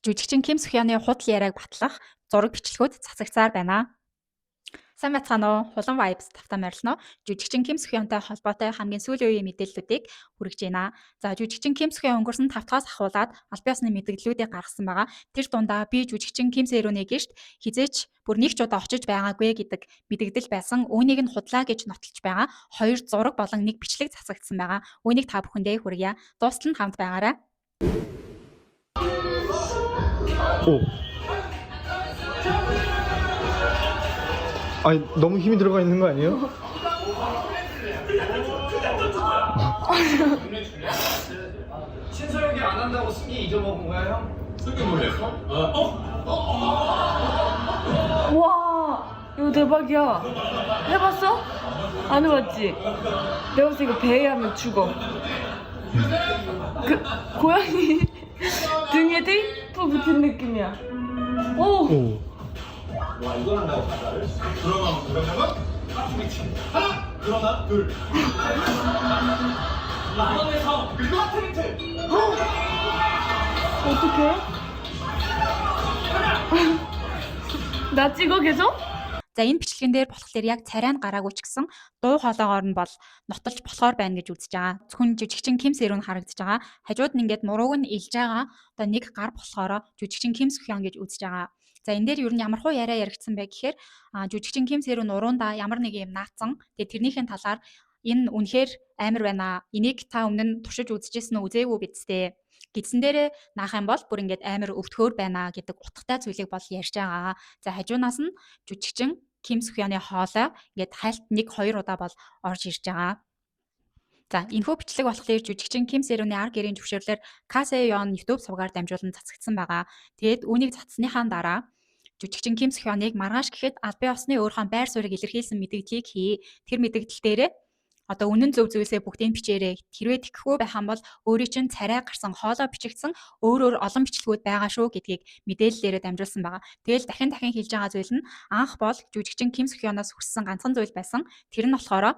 Жүжигчин Ким Сохёны худал яриаг батлах зураг бичлэгүүд цацагцаар байна. Сайн байцгаана уу? Хулан Vibes тавтан морилно. Жүжигчин Ким Сохёнтой холбоотой хамгийн сүүлийн үеийн мэдээллүүдийг хүргэж байна. За жүжигчин Ким Сохён өнгөрсөн 5 дахаас ахуулаад аль биесны мэдээллүүдийг гаргасан байгаа. Тэр дундаа би жүжигчин Ким Сэ-рүний гишт хизээч бүр нэг ч удаа очиж байгаагүй гэдэг мэдээлэл байсан. Үүнийг нь худлаа гэж нотолж байгаа. 2 зураг болон 1 бичлэг цацагдсан байгаа. Үүнийг та бүхэндээ хүргье. Дуустал нь хамт байгаарай. 아니 너무 힘이 들어가 있는 거 아니에요? 신서영이 안 한다고 승기 잊어먹은 거야 형? 승기 놀랬어? 와 이거 대박이야. 해봤어? 안 해봤지? 내가 봤을 때 이거 배에 하면 죽어. 그 고양이 등에 테이프 붙인 느낌이야. 오. 와 이걸 한다고 바다를? 그러면 하나! 그러나 둘 이번에서 그거 텐트! 어떡해? 나 찍어 계속? За энэ бичлэгэн дээр болохоор яг царай нь гараагүй ч гэсэн дуу хоолойгоор нь бол нотолж болохоор байна гэж үзэж байгаа. Зөвхөн жүжигчин Ким Сэ-рүн харагдаж байгаа. Хажууд нь ингээд нурууг нь илж байгаа. Одоо нэг гар болохоор жүжигчин Ким Сохён гэж үзэж байгаа. За энэ дээр юу нь ямархуу яриа яригдсан бэ гэхээр жүжигчин Ким Сэ-рүн нуруунда ямар нэг юм наацсан. Тэгээ тэрнийхэн талаар энэ үнэхээр амар байна. Энийг та өмнө нь туршиж үзэжсэн үү, үзээгүй бидтэй гэдсэн дээрээ наах юм бол бүр ингээд амар өвтгөөр байна гэдэг утгатай зүйлийг бол ярьж байгаа. За хажуунаас нь жүжигчин Ким Сохёны хоолой ингээд хальт 1-2 удаа бол орж ирж байгаа. За энэхүү бичлэг болохоор жүжигчин Ким Сэ-рүний ар гэрийн зөвшөөрлөөр Ka-se-yeon YouTube сувгаар дамжуулан цацагдсан байгаа. Тэгээд үүнийг цацсныхаа дараа жүжигчин Ким Сохёныг маргааш гэхэд албан ёсны өөрхөн байр суурийг илэрхийлсэн мэдээллийг хий. Тэр мэдээлэл дээрээ одоо үнэн зөв зүйлсээ бүгдийг бичээрэй. Хэрвээ тэгхгүй байх юм бол өөрийн чинь царай гарсан хоолой бичигдсэн өөр олон бичлэгүүд байгаа шүү гэдгийг мэдээллээрээ дамжуулсан байгаа. Тэгэл дахин хэлж байгаа зүйл нь анх бол жүжигчин Ким Сохёноос хүссэн ганцхан зүйл байсан. Тэр нь болохоор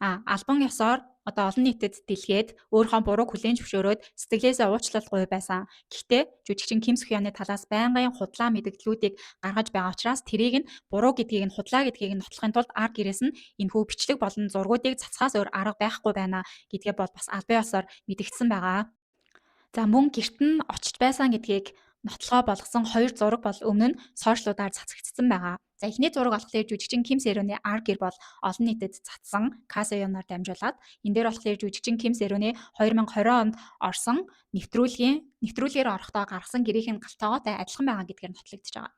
албан ёсоор одоо олон нийтэд дэлгээд өөрийнхөө бурууг хүлээн зөвшөөрөөд сэтгэлээсээ уучлалгүй байсан. Гэхдээ жүжигчин Ким Сохёны талаас байнгын худлаа мэдээллүүдийг гаргаж байгаа учраас тэрийг нь буруу гэдгийг нь худлаа гэдгийг нь нотлохын тулд ар гэрээс нь энэхүү бичлэг болон зургуудыг цацхаас өөр арга байхгүй байна гэдгээ бол бас албан ёсоор мэдэгдсэн байгаа. За мөн гэрт нь очиж байсан гэдгийг нотлохоо болгосон 2 зураг бол өмнө нь сошиалуудаар цацагдсан байгаа. За эхний зураг болохоор жүжигчин Ким Сэ-рүний ар гэр бол олон нийтэд цацсан Ka-se-yeon-оор дамжуулаад энэ дээр болохоор жүжигчин Ким Сэ-рүний 2020 онд орсон нэвтрүүлгээр орохдоо гаргасан гэрийнх нь галтгоотой адилхан байгаа гэдгээр нотлогдож байгаа.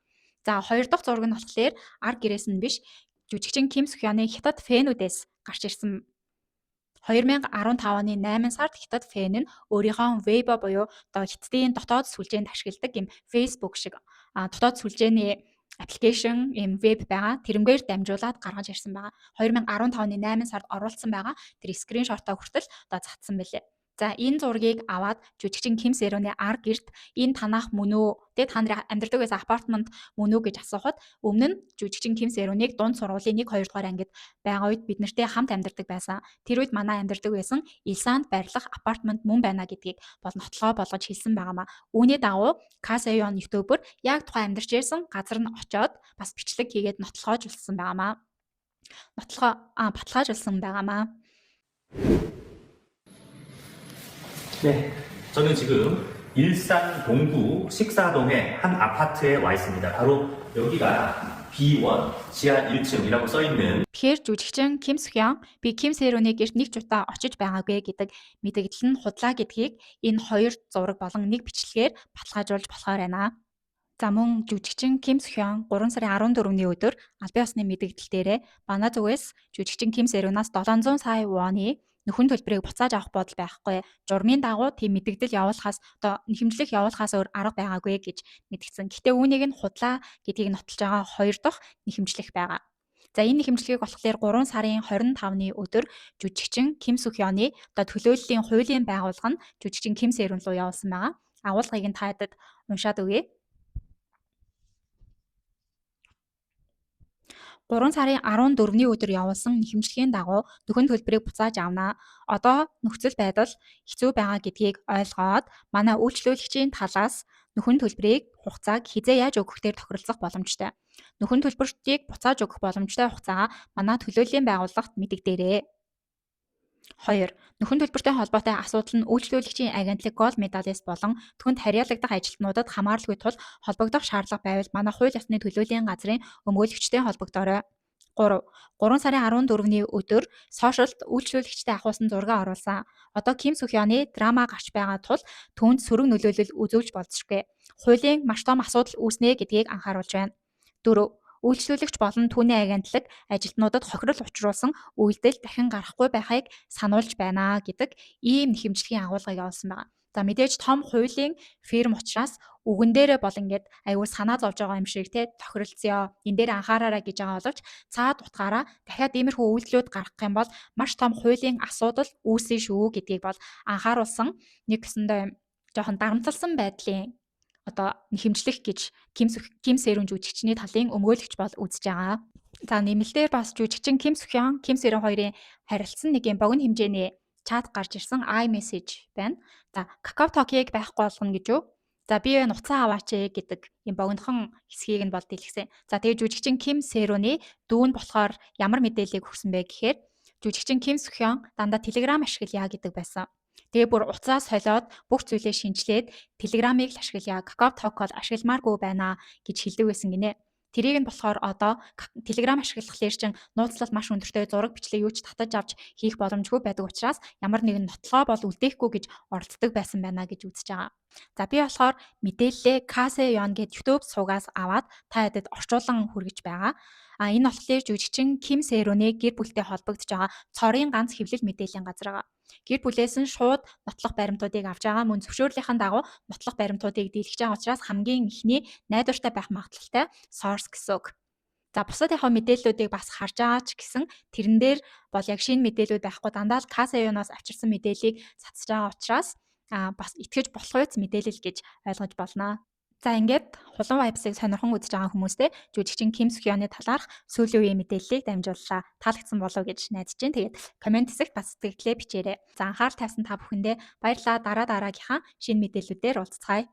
За хоёр дахь зураг нь болохоор ар гэрээс нь биш жүжигчин Ким Сохёны хятад фэнүүдээс гарч ирсэн 2015 оны 8 сард хятад фэн нь өөрийнхөө Weibo буюу одоо хятадын дотоод сүлжээнд ашигладаг юм Facebook шиг дотоод сүлжээний аппликейшн юм веб байгаа. Тэрнгээр дамжуулаад гаргаж ирсэн байгаа. 2015 оны 8 сард оруулсан байгаа. Тэр скриншотоо хүртэл одоо цацсан байлээ. За энэ зургийг аваад жүжигчин Ким Сэ-рүний ар гэрт энэ танах мөн үү? Тэгээд та нарын амьдардаг байсан апартмент мөн үү гэж асуухад өмнө нь жүжигчин Ким Сэ-рүнийг дунд сургуулийн 1-2 дугаар ангид байгаа үед бид нартэй хамт амьдардаг байсан. Тэр үед манай амьдардаг байсан Илсанд байрлах апартмент мөн байна гэдгийг бол нотлогоо болгож хэлсэн байгаамаа. Үүний дагуу Ka-se-yeon YouTube-ээр яг тухайн амьдарч ирсэн газар нь очоод бас бичлэг хийгээд нотлогоожулсан байгаамаа. Баталгаажуулсан байгаамаа. 네, 저는 지금 일산 동구 식사동의 한 아파트에 와 있습니다. 바로 여기가 B1 지하 1층이라고 써있는 Тэгэхээр жүжигчин Ким Сохён би Ким Сэ-рүний гэрт нэг ч удаа очиж байгаагүй гэдэг мэдээлэл нь худлаа гэдгийг энэ 2 зураг болон 1 бичлэгээр баталгаажуулж болохоор байна. За мөн жүжигчин Ким Сохён 3 сарын 14-ний өдөр албан ёсны мэдээлэл дээрээ манай зүгээс жүжигчин Ким Сэ-рүнаас 700 сая воны нөхөн төлбөрийг буцааж авах бодол байхгүй. Журмын дагуу тийм мэдээлэл явуулахаас одоо хэмжлэх явуулахаас өөр арга байгаагүй гэж мэдгдсэн. Гэхдээ үүнийг нь худлаа гэдгийг нотолж байгаа 2 дахь нэхэмжлэх байгаа. За энэ нэхэмжлэгийг болохоор 3 сарын 25-ны өдөр жүжигчин Ким Сохёны одоо төлөөллийн хуулийн байгууллага нь жүжигчин Ким Сэ-рүн руу явуулсан байгаа. Агуулгыг нь таадад уншаад өгье. 3 сарын 14-ний өдөр явуулсан нэхэмжлэгийн дагуу нөхөн төлбөрийг буцааж авнаа. Одоо нөхцөл байдал хэцүү байгаа гэдгийг ойлгоод манай үйлчлүүлэгчийн талаас нөхөн төлбөрийг хугацааг хизээ яаж өгөх дээр тохиролцох боломжтой. Нөхөн төлбөртийг буцааж өгөх боломжтой хугацаагаа манай төлөөллийн байгууллагт мэдэгдээрэй. 2. Нөхөн төлбөртэй холбоотой асуудал нь үйлчлүүлэгчийн агентлаг гол медалист болон түүнд харьяалагдах ажилтнуудад хамааралгүй тул холбогдох шаардлага байвал манай хууль ёсны төлөөлийн газрын өмгөөлөгчтэй холбогдоорой. 3 сарын 14-ний өдөр сошиалд үйлчлүүлэгчтэй ахуулсан зураг оруулсан. Одоо Ким Сухёны драма гарч байгаа тул түүнд сөрөг нөлөөлөл үзүүлж болзошгүй. Хуулийн маш том асуудал үүснэ гэдгийг анхааруулж байна. 4. Үйлчлүүлэгч болон түүний агентлаг ажилтнуудад хохирол учруулсан үйлдэл дахин гарахгүй байхыг сануулж байна гэдэг ийм нэхэмжлэгийн агуулгыг явуулсан байна. За мэдээж том хуулийн фирм учраас үгэн дээрээ бол ингээд аюул санаа зовж байгаа юм шиг те тохиролцъё. Энэ дээр анхаараарай гэж байгаа боловч цаад утгаараа дахиад иймэрхүү үйлдэлүүд гаргах юм бол маш том хуулийн асуудал үүснэ шүү гэдгийг бол анхааруулсан нэг гэсэндээ жоохон дарамтлсан байдлын одоо нэхэмжлэх гэж Ким Сэрүүн жүжигчний талын өмгөөлөгч бол үзэж байгаа. За нэмэлтээр бас жүжигчин Ким Сухён, Ким Сэрүүн хоёрын харилцсан нэг юм богино хэмжээний чат гарч ирсэн iMessage байна. За KakaoTalk-ыг байхгүй болгоно гэж юу? За би нуцсан аваач гэдэг юм богинохон хэсгийг нь бол дэлгэсэн. За тэгээ жүжигчин Ким Сэрүүний дүү нь болохоор ямар мэдээллийг өгсөн бэ гэхээр жүжигчин Ким Сухён дандаа Telegram ашиглая гэдэг байсан. Тэгээ бүр уцаа солиод бүх зүйлээ шинжилээд Telegram-ыг л ашиглая, KakaoTalk-ыг ашигламааргүй байна гэж хэлдэг байсан гинэ. Тэрийг нь болохоор одоо Telegram ашиглахлаар чинь нууцлал маш өндөртэй зураг бичлэг юу ч татаж авч хийх боломжгүй байдаг учраас ямар нэгэн нотлогоо бол үлдээхгүй гэж оролддог байсан байна гэж үзэж байгаа. За би болохоор мэдээлэлээ Kaseyeon гэдэг YouTube суугаас аваад та хэдэд орчуулан хүргэж байгаа. Энэ болохоор жүжигчин Ким Сэрүүний гэр бүлтэй холбогдож байгаа цорын ганц хэвлэл мэдээллийн газар байгаа. Гэр бүлээс нь шууд нотлох баримтуудыг авч байгаа мөн зөвшөөрлийнхэн дагуу нотлох баримтуудыг дийлгэж байгаа учраас хамгийн ихний найдвартай байх магадлалтай source гэсэн үг. За бусад яг мэдээллүүдийг бас харж байгаа ч гэсэн тэрэн дээр бол яг шинэ мэдээлүүд байхгүй дандаа л Kaseyeon-оос авчирсан мэдээллийг цацж байгаа учраас бас итгэж болох үс мэдээлэл гэж ойлгож болно. За ингээд хулан вайбсыг сонирхон үзэж байгаа хүмүүстээ жүжигчин Ким Сухёны талаарх сүүлийн үеийн мэдээллийг дамжууллаа. Таалагдсан болов уу гэж найдаж байна. Тэгээд комент хэсэгт бас сэтгэлдээ бичээрэй. За анхаарал тавьсан та бүхэндээ баярлалаа. Дараагийнхаа шинэ мэдээллүүдээр уулзцгаая.